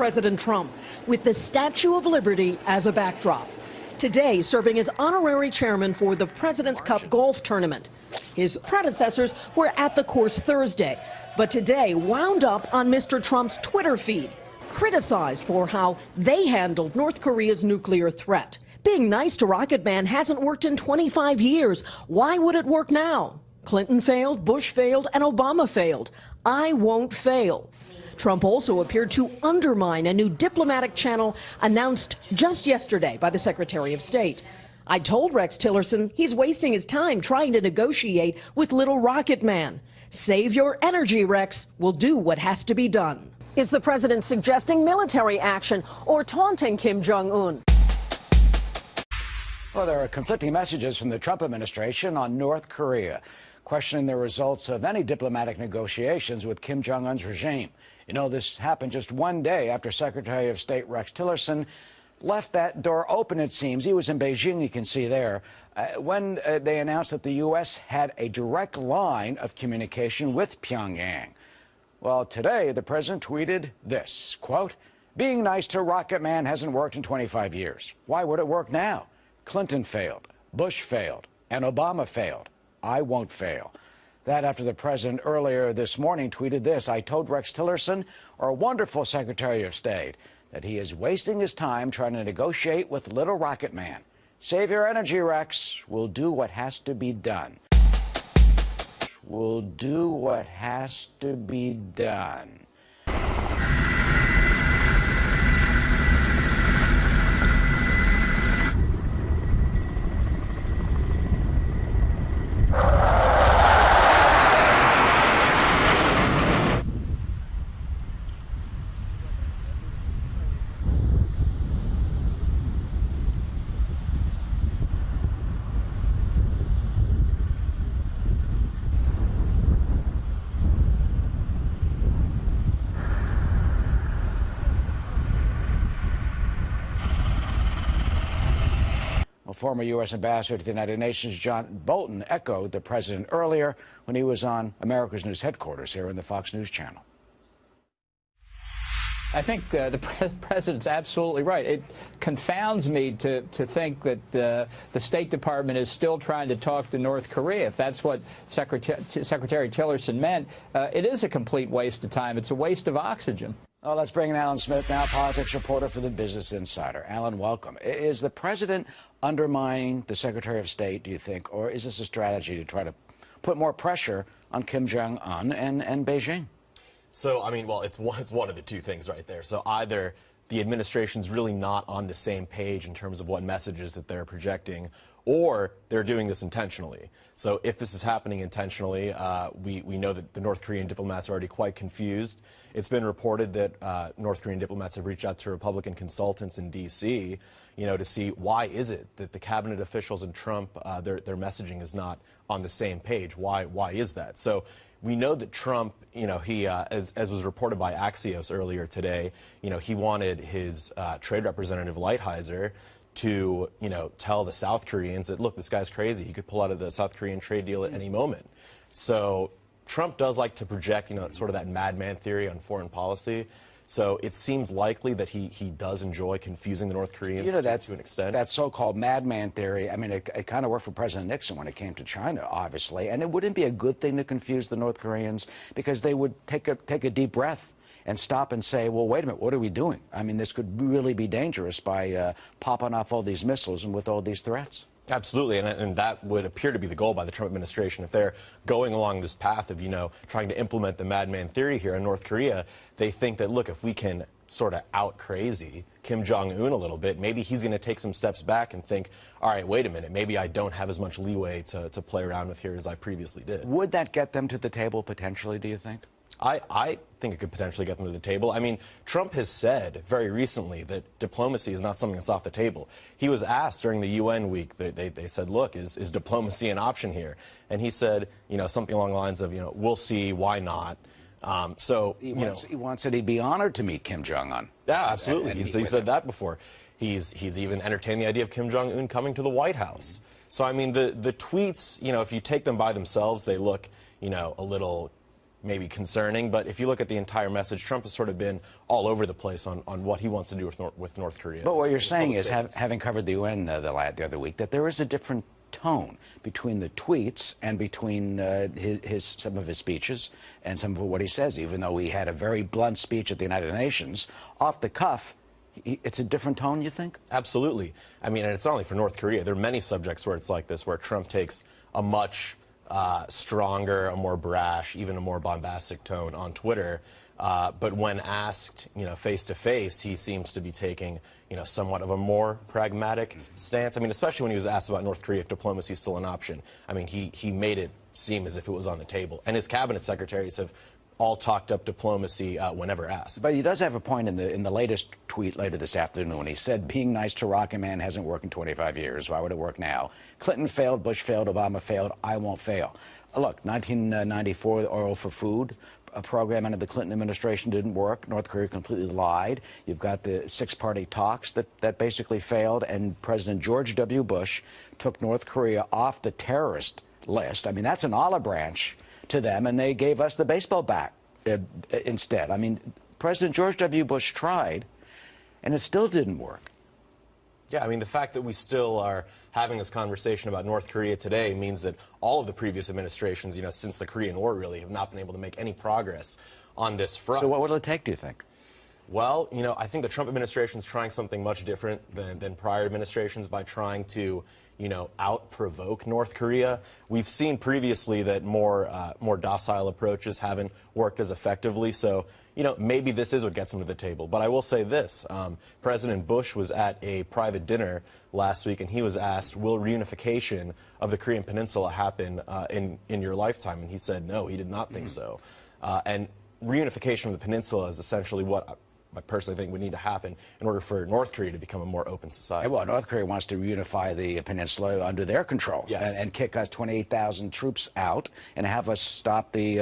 President Trump, with the Statue of Liberty as a backdrop. Today, serving as honorary chairman for the President's Cup golf tournament. His predecessors were at the course Thursday, but today wound up on Mr. Trump's Twitter feed, criticized for how they handled North Korea's nuclear threat. Being nice to Rocket Man hasn't worked in 25 years. Why would it work now? Clinton failed, Bush failed, and Obama failed. I won't fail. Trump also appeared to undermine a new diplomatic channel announced just yesterday by the Secretary of State. I told Rex Tillerson he's wasting his time trying to negotiate with little Rocket Man. Save your energy, Rex. We'll do what has to be done. Is the president suggesting military action or taunting Kim Jong-un? Well, there are conflicting messages from the Trump administration on North Korea, questioning the results of any diplomatic negotiations with Kim Jong-un's regime. You know, this happened just one day after Secretary of State Rex Tillerson left that door open, it seems. He was in Beijing, you can see there, when they announced that the U.S. had a direct line of communication with Pyongyang. Well, today, the president tweeted this, quote, "Being nice to Rocket Man hasn't worked in 25 years. Why would it work now? Clinton failed, Bush failed, and Obama failed. I won't fail." That after the president earlier this morning tweeted this, "I told Rex Tillerson, our wonderful Secretary of State, that he is wasting his time trying to negotiate with little Rocket Man. Save your energy, Rex. We'll do what has to be done. We'll do what has to be done." Former U.S. Ambassador to the United Nations John Bolton echoed the president earlier when he was on America's News headquarters here in the Fox News Channel. I think the president's absolutely right. It confounds me to think that the State Department is still trying to talk to North Korea. If that's what Secretary Tillerson meant, it is a complete waste of time. It's a waste of oxygen. Oh, let's bring in Alan Smith now, politics reporter for the Business Insider. Alan, welcome. Is the president undermining the Secretary of State, do you think, or is this a strategy to try to put more pressure on Kim Jong-un and Beijing? So, I mean, well, it's one of the two things right there. So either the administration's really not on the same page in terms of what messages that they're projecting, or they're doing this intentionally. So if this is happening intentionally, we know that the North Korean diplomats are already quite confused. It's been reported that North Korean diplomats have reached out to Republican consultants in D.C., you know, to see why is it that the cabinet officials and Trump, their messaging is not on the same page. Why is that? So we know that Trump, you know, he, as was reported by Axios earlier today, you know, he wanted his trade representative Lighthizer to, you know, tell the South Koreans that, look, this guy's crazy. He could pull out of the South Korean trade deal at any moment. So Trump does like to project, you know, sort of that madman theory on foreign policy. So it seems likely that he does enjoy confusing the North Koreans, you know, to an extent. That so-called madman theory, I mean, it kind of worked for President Nixon when it came to China, obviously. And it wouldn't be a good thing to confuse the North Koreans, because they would take a deep breath and stop and say, well, wait a minute, what are we doing? I mean, this could really be dangerous by popping off all these missiles and with all these threats. Absolutely, and that would appear to be the goal by the Trump administration. If they're going along this path of, you know, trying to implement the madman theory here in North Korea, they think that, look, if we can sort of out-crazy Kim Jong-un a little bit, maybe he's going to take some steps back and think, all right, wait a minute, maybe I don't have as much leeway to play around with here as I previously did. Would that get them to the table potentially, do you think? I think it could potentially get them to the table. I mean, Trump has said very recently that diplomacy is not something that's off the table. He was asked during the UN week, they said, look, is diplomacy an option here? And he said, you know, something along the lines of, you know, we'll see, why not? So, he wants that he'd be honored to meet Kim Jong-un. Yeah, absolutely. He said that before. He's even entertained the idea of Kim Jong-un coming to the White House. So, I mean, the tweets, you know, if you take them by themselves, they look, you know, a little maybe concerning. But if you look at the entire message, Trump has sort of been all over the place on what he wants to do with North Korea. But what you're saying is, having covered the UN the other week, that there is a different tone between the tweets and between some of his speeches and some of what he says. Even though he had a very blunt speech at the United Nations, off the cuff, it's a different tone, you think? Absolutely. I mean, and it's not only for North Korea. There are many subjects where it's like this, where Trump takes a much stronger, a more brash, even a more bombastic tone on Twitter. But when asked, face to face, he seems to be taking, somewhat of a more pragmatic stance. I mean, especially when he was asked about North Korea, if diplomacy is still an option. I mean, he made it seem as if it was on the table. And his cabinet secretaries have all talked up diplomacy whenever asked. But he does have a point in the latest tweet later this afternoon when he said being nice to Rocket Man hasn't worked in 25 years. Why would it work now? Clinton failed, Bush failed, Obama failed. I won't fail. Look, 1994, the Oil for Food a program under the Clinton administration didn't work. North Korea completely lied. You've got the six-party talks that basically failed, and President George W. Bush took North Korea off the terrorist list. I mean, that's an olive branch to them, and they gave us the baseball bat instead. I mean, President George W. Bush tried, and it still didn't work. Yeah, I mean, the fact that we still are having this conversation about North Korea today means that all of the previous administrations, since the Korean War, really have not been able to make any progress on this front. So what will it take, do you think? Well, I think the Trump administration is trying something much different than prior administrations by trying to, out-provoke North Korea. We've seen previously that more docile approaches haven't worked as effectively. So, maybe this is what gets them to the table. But I will say this. President Bush was at a private dinner last week, and he was asked, will reunification of the Korean Peninsula happen in your lifetime? And he said no, he did not think so. And reunification of the peninsula is essentially what I personally think would need to happen in order for North Korea to become a more open society. Well, North Korea wants to reunify the peninsula under their control, yes, and kick us 28,000 troops out and have us stop the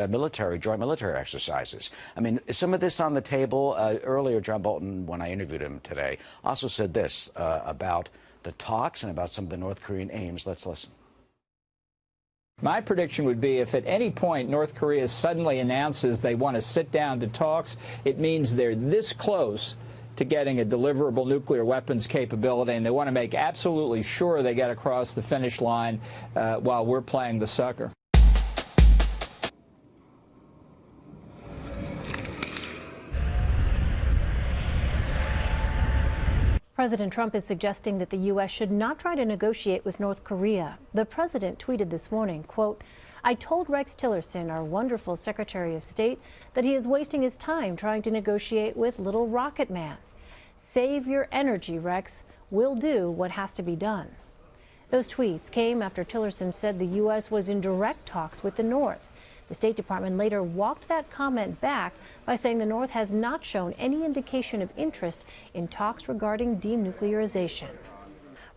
joint military exercises. I mean, some of this on the table. Earlier, John Bolton, when I interviewed him today, also said this about the talks and about some of the North Korean aims. Let's listen. My prediction would be if at any point North Korea suddenly announces they want to sit down to talks, it means they're this close to getting a deliverable nuclear weapons capability, and they want to make absolutely sure they get across the finish line while we're playing the sucker. President Trump is suggesting that the U.S. should not try to negotiate with North Korea. The president tweeted this morning, quote, I told Rex Tillerson, our wonderful Secretary of State, that he is wasting his time trying to negotiate with little Rocket Man. Save your energy, Rex. We'll do what has to be done. Those tweets came after Tillerson said the U.S. was in direct talks with the North. The State Department later walked that comment back by saying the North has not shown any indication of interest in talks regarding denuclearization.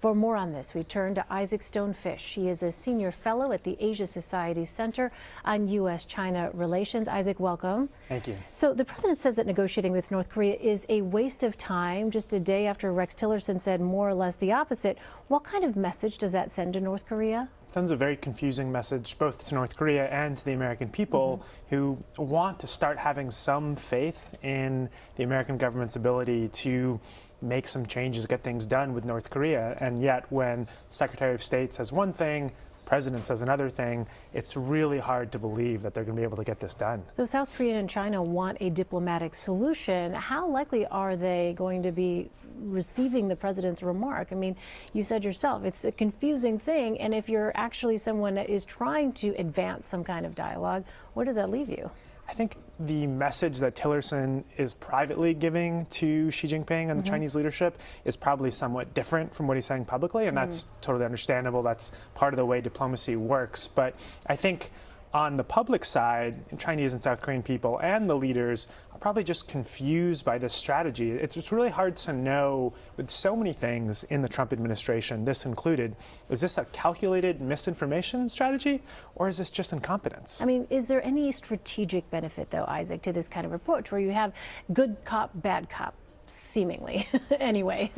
For more on this, we turn to Isaac Stonefish. He is a senior fellow at the Asia Society Center on U.S.-China relations. Isaac, welcome. Thank you. So the president says that negotiating with North Korea is a waste of time, just a day after Rex Tillerson said more or less the opposite. What kind of message does that send to North Korea? It sends a very confusing message both to North Korea and to the American people who want to start having some faith in the American government's ability to make some changes, get things done with North Korea. And yet when Secretary of State says one thing, President says another thing, it's really hard to believe that they're going to be able to get this done. So South Korea and China want a diplomatic solution. How likely are they going to be receiving the president's remark? I mean, you said yourself, it's a confusing thing. And if you're actually someone that is trying to advance some kind of dialogue, where does that leave you? I think the message that Tillerson is privately giving to Xi Jinping and the Chinese leadership is probably somewhat different from what he's saying publicly, and that's totally understandable. That's part of the way diplomacy works. But I think on the public side, Chinese and South Korean people and the leaders are probably just confused by this strategy. It's really hard to know with so many things in the Trump administration, this included, is this a calculated misinformation strategy or is this just incompetence? I mean, is there any strategic benefit, though, Isaac, to this kind of approach where you have good cop, bad cop? seemingly, anyway.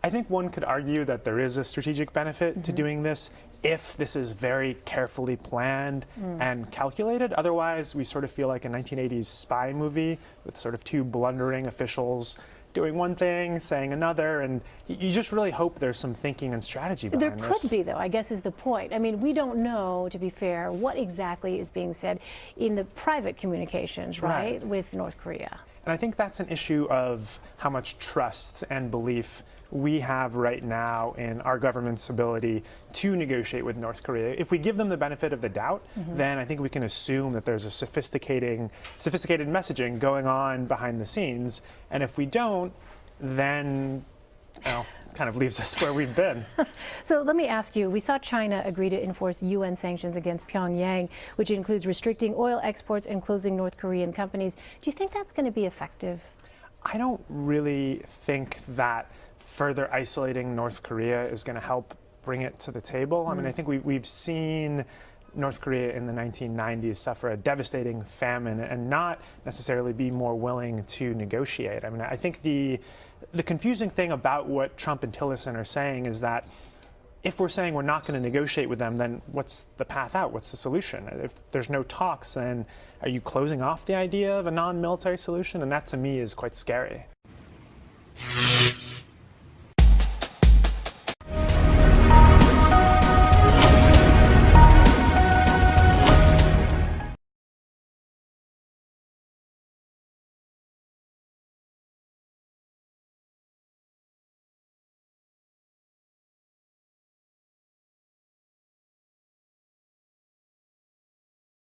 I think one could argue that there is a strategic benefit to doing this if this is very carefully planned and calculated. Otherwise, we sort of feel like a 1980s spy movie with sort of two blundering officials doing one thing, saying another, and you just really hope there's some thinking and strategy behind this. There could be, though, I guess is the point. I mean, we don't know, to be fair, what exactly is being said in the private communications, right, with North Korea. And I think that's an issue of how much trust and belief we have right now in our government's ability to negotiate with North Korea. If we give them the benefit of the doubt, then I think we can assume that there's a sophisticated messaging going on behind the scenes. And if we don't, then it kind of leaves us where we've been. So let me ask you, we saw China agree to enforce UN sanctions against Pyongyang, which includes restricting oil exports and closing North Korean companies. Do you think that's going to be effective? I don't really think that further isolating North Korea is going to help bring it to the table. I mean, I think we've seen North Korea in the 1990s suffer a devastating famine and not necessarily be more willing to negotiate. I mean, I think the confusing thing about what Trump and Tillerson are saying is that if we're saying we're not going to negotiate with them, then what's the path out? What's the solution? If there's no talks, then are you closing off the idea of a non-military solution? And that, to me, is quite scary.